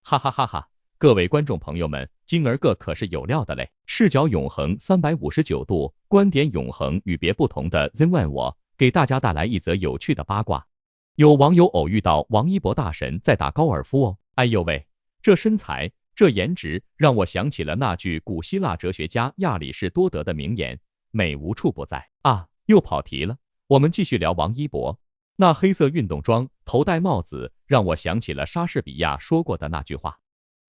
哈哈哈哈！各位观众朋友们，今儿个可是有料的嘞！视角永恒359度，观点永恒，与别不同的 Zen One 我给大家带来一则有趣的八卦。有网友偶遇到王一博大神在打高尔夫哦，哎呦喂，这身材，这颜值，让我想起了那句古希腊哲学家亚里士多德的名言：美无处不在啊！又跑题了，我们继续聊王一博。那黑色运动装，头戴帽子，让我想起了莎士比亚说过的那句话：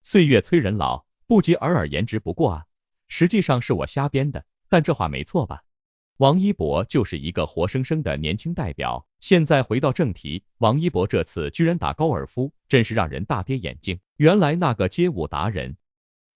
岁月催人老，不及尔尔颜值不过啊。实际上是我瞎编的，但这话没错吧？王一博就是一个活生生的年轻代表。现在回到正题，王一博这次居然打高尔夫，真是让人大跌眼镜。原来那个街舞达人、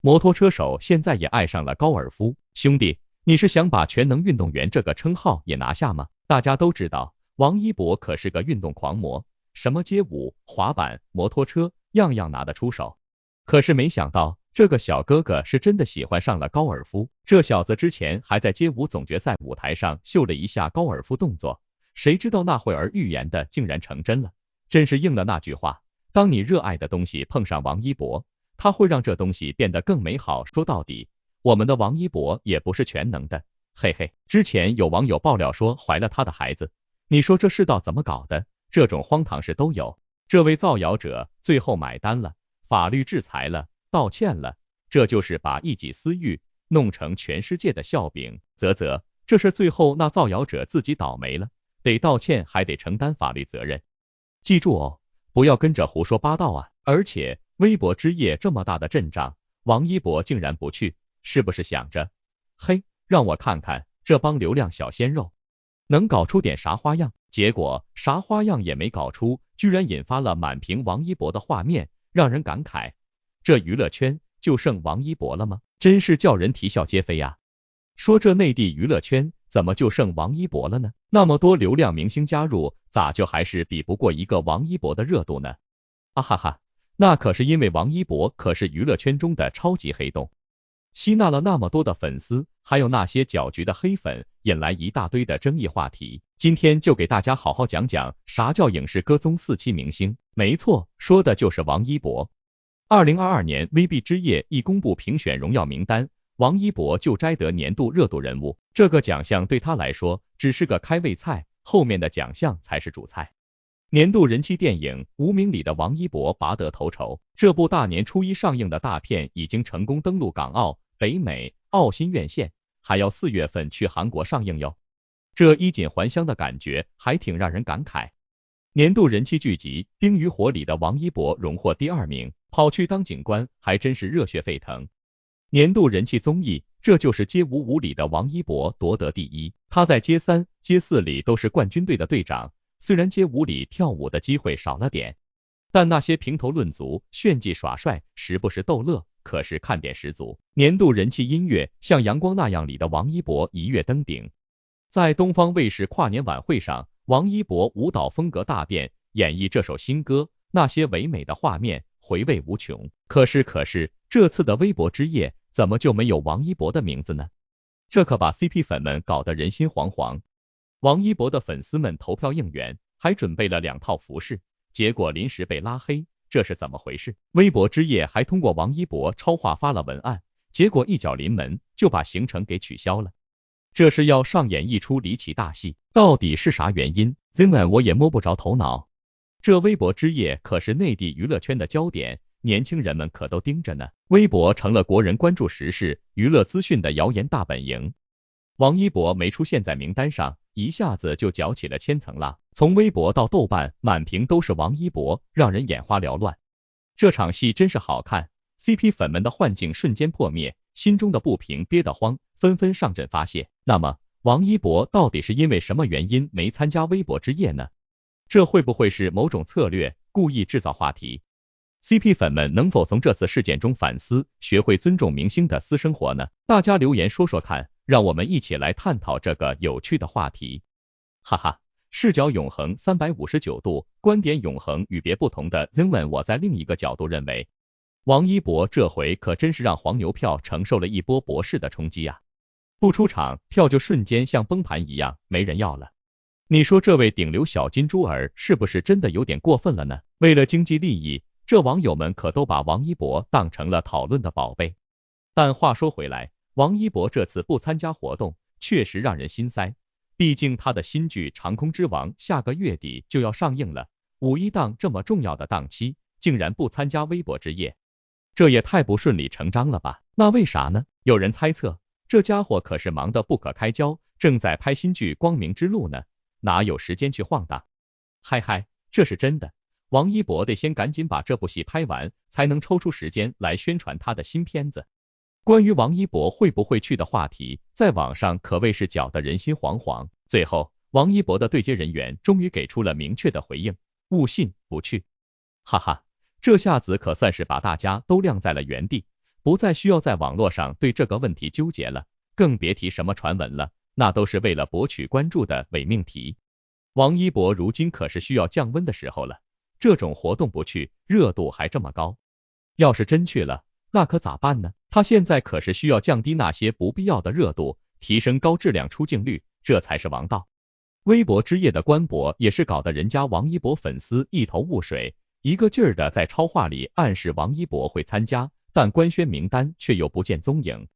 摩托车手现在也爱上了高尔夫。兄弟，你是想把全能运动员这个称号也拿下吗？大家都知道，王一博可是个运动狂魔，什么街舞、滑板、摩托车，样样拿得出手。可是没想到，这个小哥哥是真的喜欢上了高尔夫。这小子之前还在街舞总决赛舞台上秀了一下高尔夫动作，谁知道那会儿预言的竟然成真了，真是应了那句话，当你热爱的东西碰上王一博，他会让这东西变得更美好。说到底，我们的王一博也不是全能的，嘿嘿。之前有网友爆料说怀了他的孩子，你说这世道怎么搞的？这种荒唐事都有。这位造谣者最后买单了，法律制裁了，道歉了，这就是把一己私欲弄成全世界的笑柄。这事最后那造谣者自己倒霉了，得道歉还得承担法律责任。记住哦，不要跟着胡说八道啊！而且微博之夜这么大的阵仗，王一博竟然不去，是不是想着，嘿，让我看看这帮流量小鲜肉能搞出点啥花样？结果啥花样也没搞出，居然引发了满屏王一博的画面，让人感慨，这娱乐圈就剩王一博了吗？真是叫人啼笑皆非啊！说这内地娱乐圈怎么就剩王一博了呢？那么多流量明星加入，咋就还是比不过一个王一博的热度呢？啊哈哈，那可是因为王一博可是娱乐圈中的超级黑洞，吸纳了那么多的粉丝，还有那些搅局的黑粉，引来一大堆的争议话题。今天就给大家好好讲讲啥叫影视歌宗4期明星。没错，说的就是王一博。2022年 VB 之夜一公布评选荣耀名单，王一博就摘得年度热度人物。这个奖项对他来说只是个开胃菜，后面的奖项才是主菜。年度人气电影《无名》里的王一博拔得头筹。这部大年初一上映的大片已经成功登陆港澳、北美、澳新院线，还要4月份去韩国上映哟。这衣锦还乡的感觉还挺让人感慨。年度人气剧集《冰与火》里的王一博荣获第2名，跑去当警官还真是热血沸腾。年度人气综艺《这就是街舞舞》里的王一博夺得第1，他在街3、街4里都是冠军队的队长，虽然街舞里跳舞的机会少了点，但那些评头论足、炫技耍帅，时不时逗乐，可是看点十足。年度人气音乐像阳光那样里的王一博一跃登顶，在东方卫视跨年晚会上，王一博舞蹈风格大变，演绎这首新歌，那些唯美的画面回味无穷。可是这次的微博之夜怎么就没有王一博的名字呢？这可把 CP 粉们搞得人心惶惶。王一博的粉丝们投票应援，还准备了2套服饰，结果临时被拉黑，这是怎么回事？微博之夜还通过王一博超话发了文案，结果一脚临门就把行程给取消了。这是要上演一出离奇大戏，到底是啥原因 ？Zen 我也摸不着头脑。这微博之夜可是内地娱乐圈的焦点，年轻人们可都盯着呢。微博成了国人关注时事、娱乐资讯的谣言大本营。王一博没出现在名单上，一下子就搅起了千层浪。从微博到豆瓣，满屏都是王一博，让人眼花缭乱。这场戏真是好看 ，CP 粉们的幻境瞬间破灭，心中的不平憋得慌，纷纷上阵发泄。那么，王一博到底是因为什么原因没参加微博之夜呢？这会不会是某种策略，故意制造话题？ CP 粉们能否从这次事件中反思，学会尊重明星的私生活呢？大家留言说说看，让我们一起来探讨这个有趣的话题。哈哈，视角永恒359度，观点永恒，与别不同的 Zen One 我在另一个角度认为，王一博这回可真是让黄牛票承受了一波博士的冲击啊！不出场，票就瞬间像崩盘一样没人要了。你说这位顶流小金猪儿是不是真的有点过分了呢？为了经济利益，这网友们可都把王一博当成了讨论的宝贝。但话说回来，王一博这次不参加活动，确实让人心塞。毕竟他的新剧《长空之王》下个月底就要上映了，五一档这么重要的档期，竟然不参加微博之夜，这也太不顺理成章了吧？那为啥呢？有人猜测，这家伙可是忙得不可开交，正在拍新剧《光明之路》呢，哪有时间去晃荡？嗨嗨，这是真的。王一博得先赶紧把这部戏拍完，才能抽出时间来宣传他的新片子。关于王一博会不会去的话题，在网上可谓是搅得人心惶惶。最后，王一博的对接人员终于给出了明确的回应：勿信，不去。哈哈，这下子可算是把大家都晾在了原地，不再需要在网络上对这个问题纠结了，更别提什么传闻了，那都是为了博取关注的伪命题。王一博如今可是需要降温的时候了，这种活动不去，热度还这么高，要是真去了，那可咋办呢？他现在可是需要降低那些不必要的热度，提升高质量出镜率，这才是王道。微博之夜的官博也是搞得人家王一博粉丝一头雾水，一个劲儿的在超话里暗示王一博会参加，但官宣名单却又不见踪影。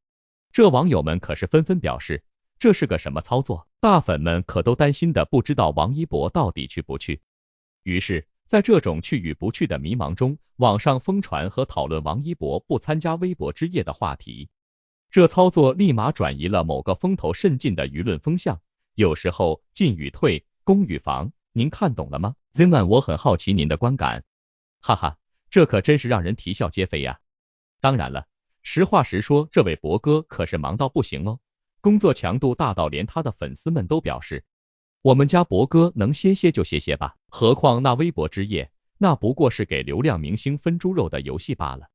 这网友们可是纷纷表示，这是个什么操作？大粉们可都担心的不知道王一博到底去不去。于是，在这种去与不去的迷茫中，网上疯传和讨论王一博不参加微博之夜的话题。这操作立马转移了某个风头甚劲的舆论风向。有时候进与退，攻与防，您看懂了吗 ？Zenman， 我很好奇您的观感。哈哈，这可真是让人啼笑皆非呀。当然了，实话实说，这位博哥可是忙到不行哦，工作强度大到连他的粉丝们都表示，我们家博哥能歇歇就歇歇吧，何况那微博之夜，那不过是给流量明星分猪肉的游戏罢了，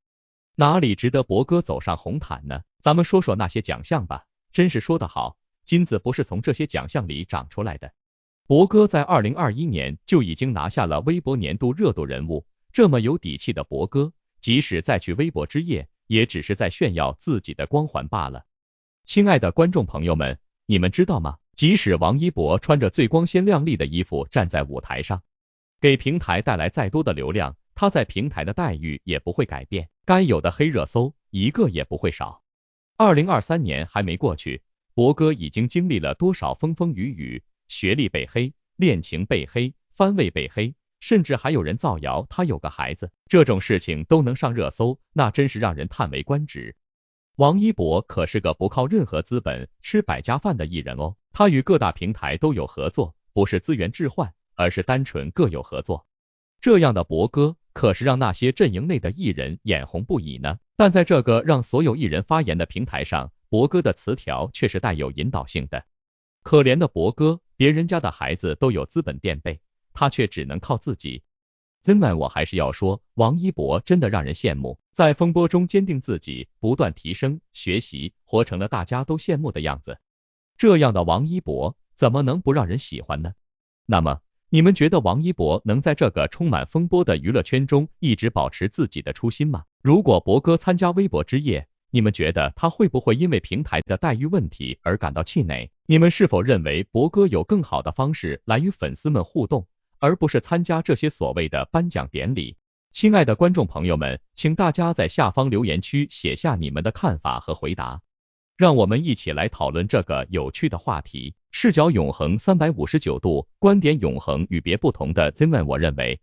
哪里值得博哥走上红毯呢？咱们说说那些奖项吧，真是说得好，金子不是从这些奖项里长出来的。博哥在2021年就已经拿下了微博年度热度人物，这么有底气的博哥，即使再去微博之夜，也只是在炫耀自己的光环罢了。亲爱的观众朋友们，你们知道吗？即使王一博穿着最光鲜亮丽的衣服站在舞台上，给平台带来再多的流量，他在平台的待遇也不会改变，该有的黑热搜一个也不会少。2023年还没过去，博哥已经经历了多少风风雨雨，学历被黑，恋情被黑，番位被黑，甚至还有人造谣他有个孩子，这种事情都能上热搜，那真是让人叹为观止。王一博可是个不靠任何资本吃百家饭的艺人哦，他与各大平台都有合作，不是资源置换，而是单纯各有合作。这样的博哥可是让那些阵营内的艺人眼红不已呢。但在这个让所有艺人发言的平台上，博哥的词条却是带有引导性的。可怜的博哥，别人家的孩子都有资本垫背，他却只能靠自己。Zenman， 我还是要说，王一博真的让人羡慕，在风波中坚定自己，不断提升、学习，活成了大家都羡慕的样子。这样的王一博，怎么能不让人喜欢呢？那么，你们觉得王一博能在这个充满风波的娱乐圈中一直保持自己的初心吗？如果博哥参加微博之夜，你们觉得他会不会因为平台的待遇问题而感到气馁？你们是否认为博哥有更好的方式来与粉丝们互动，而不是参加这些所谓的颁奖典礼？亲爱的观众朋友们，请大家在下方留言区写下你们的看法和回答，让我们一起来讨论这个有趣的话题。视角永恒359度，观点永恒与别不同的 Zenman， 我认为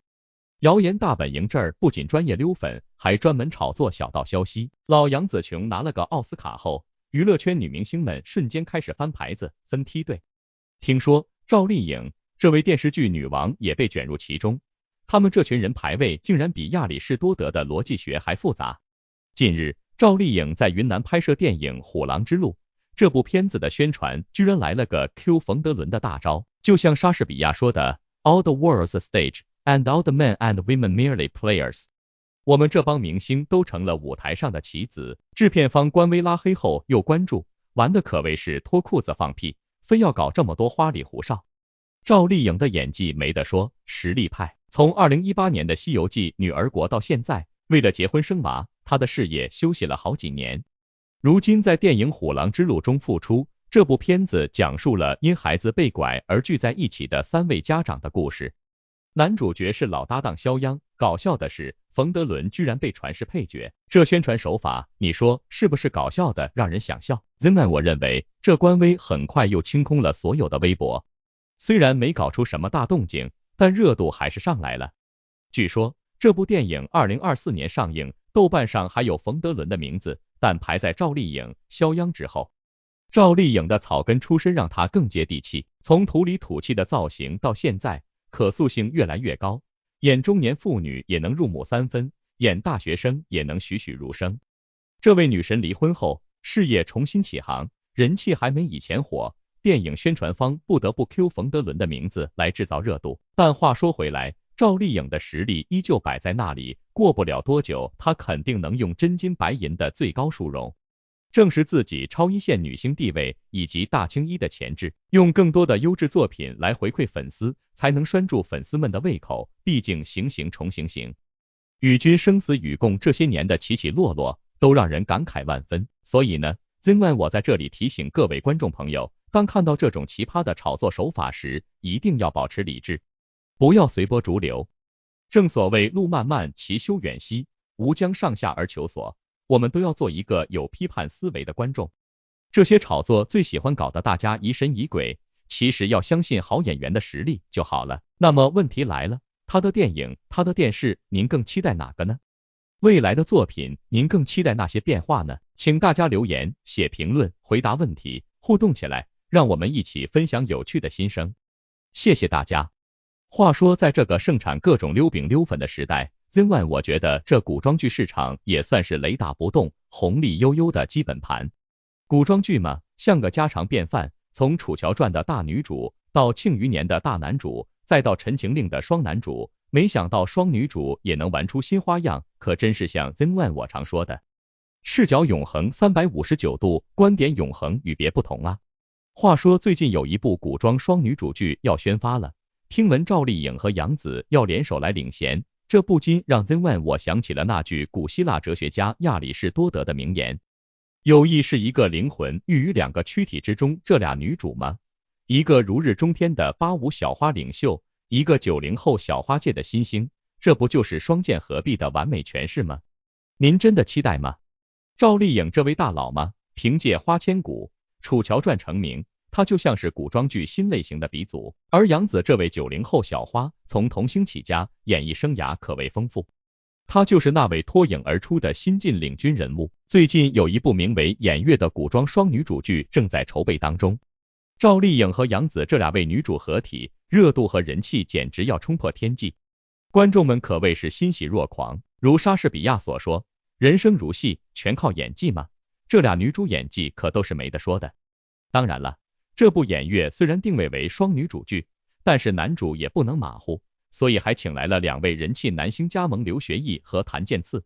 谣言大本营这儿不仅专业溜粉，还专门炒作小道消息。老杨紫琼拿了个奥斯卡后，娱乐圈女明星们瞬间开始翻牌子、分梯队。听说赵丽颖这位电视剧女王也被卷入其中，他们这群人排位竟然比亚里士多德的逻辑学还复杂。近日，赵丽颖在云南拍摄电影《虎狼之路》，这部片子的宣传居然来了个 Q 冯德伦的大招，就像莎士比亚说的 All the world's a stage, and all the men and women merely players。 我们这帮明星都成了舞台上的棋子，制片方官微拉黑后又关注，玩的可谓是脱裤子放屁，非要搞这么多花里胡哨。赵丽颖的演技没得说，实力派。从2018年的《西游记女儿国》到现在，为了结婚生娃，她的事业休息了好几年。如今在电影《虎狼之路》中复出，这部片子讲述了因孩子被拐而聚在一起的3位家长的故事。男主角是老搭档肖央，搞笑的是冯德伦居然被传是配角，这宣传手法，你说是不是搞笑的让人想笑？Zenman我认为这官微很快又清空了所有的微博，虽然没搞出什么大动静，但热度还是上来了。据说这部电影2024年上映，豆瓣上还有冯德伦的名字，但排在赵丽颖、肖央之后。赵丽颖的草根出身让她更接地气，从土里土气的造型到现在可塑性越来越高，演中年妇女也能入木三分，演大学生也能栩栩如生。这位女神离婚后事业重新起航，人气还没以前火，电影宣传方不得不 Q 冯德伦的名字来制造热度。但话说回来，赵丽颖的实力依旧摆在那里，过不了多久她肯定能用真金白银的最高殊荣证实自己超一线女星地位以及大青衣的潜质，用更多的优质作品来回馈粉丝，才能拴住粉丝们的胃口，毕竟行行重行行，与君生死与共这些年的起起落落都让人感慨万分。所以呢，Zenman我在这里提醒各位观众朋友，当看到这种奇葩的炒作手法时，一定要保持理智，不要随波逐流。正所谓路漫漫其修远兮，吾将上下而求索。我们都要做一个有批判思维的观众。这些炒作最喜欢搞得大家疑神疑鬼，其实要相信好演员的实力就好了。那么问题来了，他的电影，他的电视，您更期待哪个呢？未来的作品，您更期待那些变化呢？请大家留言、写评论、回答问题，互动起来，让我们一起分享有趣的心声。谢谢大家。话说在这个盛产各种溜饼溜粉的时代，Zenman我觉得这古装剧市场也算是雷打不动、红利悠悠的基本盘。古装剧嘛，像个家常便饭，从《楚乔传》的大女主，到《庆余年》的大男主，再到《陈情令》的双男主，没想到双女主也能玩出新花样，可真是像 Zenman我常说的，视角永恒359度，观点永恒与别不同啊。话说最近有一部古装双女主剧要宣发了，听闻赵丽颖和杨紫要联手来领衔，这不禁让 Zenman我想起了那句古希腊哲学家亚里士多德的名言：友谊是一个灵魂寓于两个躯体之中，这俩女主吗？一个如日中天的85小花领袖，一个90后小花界的新星，这不就是双剑合璧的完美诠释吗？您真的期待吗？赵丽颖这位大佬吗？凭借《花千骨》《楚乔传》成名，她就像是古装剧新类型的鼻祖，而杨紫这位90后小花，从童星起家，演艺生涯可谓丰富。她就是那位脱颖而出的新晋领军人物。最近有一部名为《演月》的古装双女主剧正在筹备当中，赵丽颖和杨紫这两位女主合体，热度和人气简直要冲破天际，观众们可谓是欣喜若狂。如莎士比亚所说，人生如戏，全靠演技嘛，这俩女主演技可都是没得说的。当然了，这部《演月》虽然定位为双女主剧，但是男主也不能马虎，所以还请来了两位人气男星加盟，刘学义和谭健次。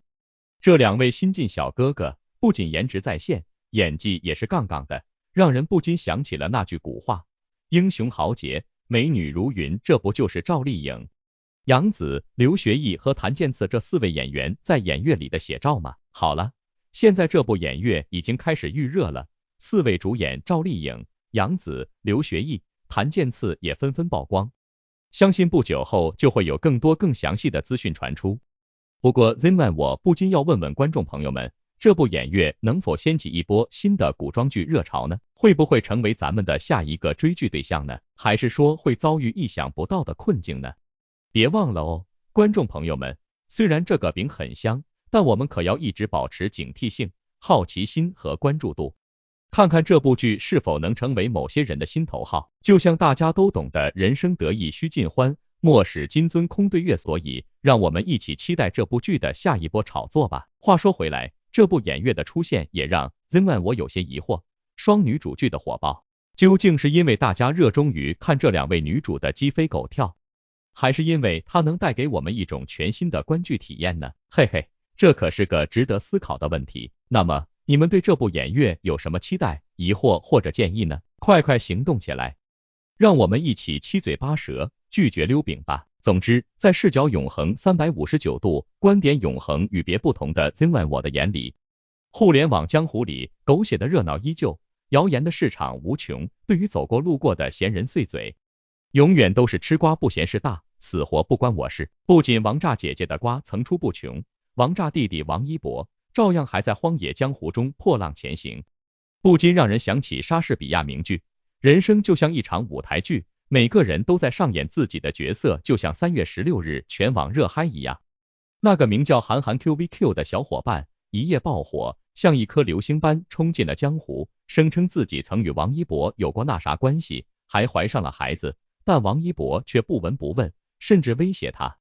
这两位新晋小哥哥不仅颜值在线，演技也是杠杠的，让人不禁想起了那句古话：英雄豪杰，美女如云。这不就是赵丽颖、杨紫、刘学义和谭健次这4位演员在《演月》里的写照吗？好了，现在这部《演月》已经开始预热了，4位主演赵丽颖、杨紫、刘学义、谭健次也纷纷曝光，相信不久后就会有更多更详细的资讯传出。不过 Zenman 我不禁要问问观众朋友们，这部《演月》能否掀起一波新的古装剧热潮呢？会不会成为咱们的下一个追剧对象呢？还是说会遭遇意想不到的困境呢？别忘了哦，观众朋友们，虽然这个饼很香，但我们可要一直保持警惕性、好奇心和关注度，看看这部剧是否能成为某些人的心头好。就像大家都懂得人生得意须尽欢，莫使金樽空对月，所以让我们一起期待这部剧的下一波炒作吧。话说回来，这部《演月》的出现也让 Zenman 我有些疑惑，双女主剧的火爆，究竟是因为大家热衷于看这两位女主的鸡飞狗跳，还是因为它能带给我们一种全新的观剧体验呢？嘿嘿，这可是个值得思考的问题。那么你们对这部《演月》有什么期待、疑惑或者建议呢？快快行动起来，让我们一起七嘴八舌拒绝溜饼吧。总之，在视角永恒359度，观点永恒与别不同的 Zenman 我的眼里，互联网江湖里狗血的热闹依旧，谣言的市场无穷，对于走过路过的闲人碎嘴，永远都是吃瓜不嫌事大，死活不关我事。不仅王炸姐姐的瓜层出不穷，王炸弟弟王一博照样还在荒野江湖中破浪前行，不禁让人想起莎士比亚名句：人生就像一场舞台剧，每个人都在上演自己的角色，就像3月16日全网热嗨一样。那个名叫韩寒 QVQ 的小伙伴一夜爆火，像一颗流星般冲进了江湖，声称自己曾与王一博有过那啥关系，还怀上了孩子，但王一博却不闻不问，甚至威胁他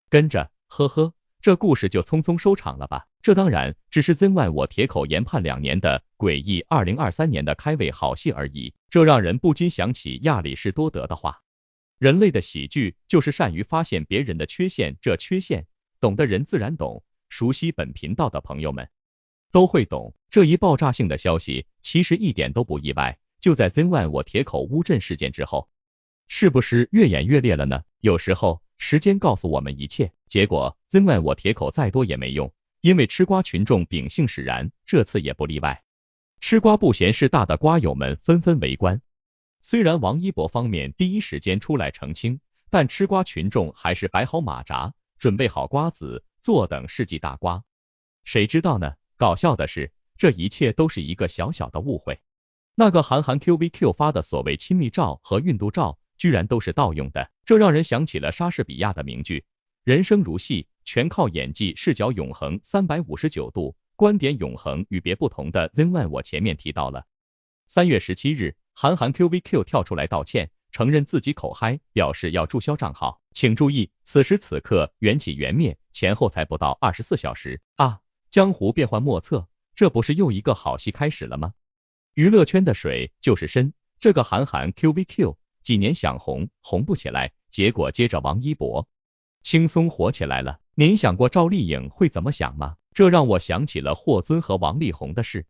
跟着，呵呵，这故事就匆匆收场了吧。这当然只是 ZY 我铁口研判2年的诡异2023年的开胃好戏而已。这让人不禁想起亚里士多德的话：人类的喜剧就是善于发现别人的缺陷，这缺陷懂的人自然懂，熟悉本频道的朋友们都会懂。这一爆炸性的消息其实一点都不意外，就在 ZY 我铁口乌镇事件之后，是不是越演越烈了呢？有时候时间告诉我们一切，结果 ZY 我铁口再多也没用，因为吃瓜群众秉性使然，这次也不例外。吃瓜不嫌事大的瓜友们纷纷围观，虽然王一博方面第一时间出来澄清，但吃瓜群众还是摆好马扎，准备好瓜子，坐等世纪大瓜。谁知道呢？搞笑的是，这一切都是一个小小的误会。那个韩寒 QVQ 发的所谓亲密照和孕肚照，居然都是盗用的，这让人想起了莎士比亚的名句：人生如戏，全靠演技，视角永恒359度，观点永恒，与别不同的 ZY 我前面提到了。3月17日，韩寒 QVQ 跳出来道歉，承认自己口嗨，表示要注销账号。请注意，此时此刻缘起缘灭前后才不到24小时啊！江湖变幻莫测，这不是又一个好戏开始了吗？娱乐圈的水就是深，这个韩寒 QVQ 几年想红，红不起来，结果接着王一博轻松火起来了。您想过赵丽颖会怎么想吗？这让我想起了霍尊和王力宏的事，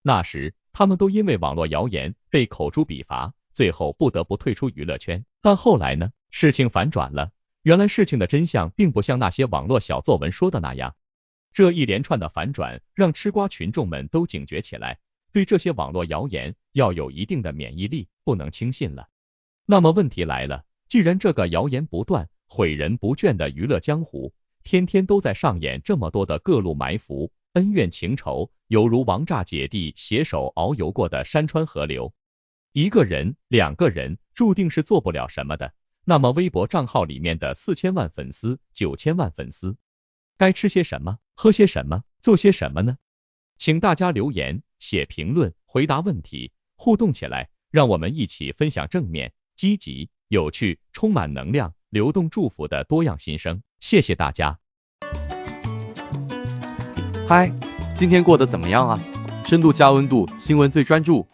那时他们都因为网络谣言被口诛笔伐，最后不得不退出娱乐圈。但后来呢，事情反转了，原来事情的真相并不像那些网络小作文说的那样。这一连串的反转让吃瓜群众们都警觉起来，对这些网络谣言要有一定的免疫力，不能轻信了。那么问题来了，既然这个谣言不断，毁人不倦的娱乐江湖天天都在上演这么多的各路埋伏、恩怨情仇，犹如王炸姐弟携手遨游过的山川河流，一个人、2个人注定是做不了什么的。那么微博账号里面的4000万粉丝、9000万粉丝该吃些什么、喝些什么、做些什么呢？请大家留言、写评论、回答问题，互动起来，让我们一起分享正面、积极、有趣、充满能量、流动祝福的多样心声。谢谢大家。嗨，今天过得怎么样啊？深度加温度，新闻最专注。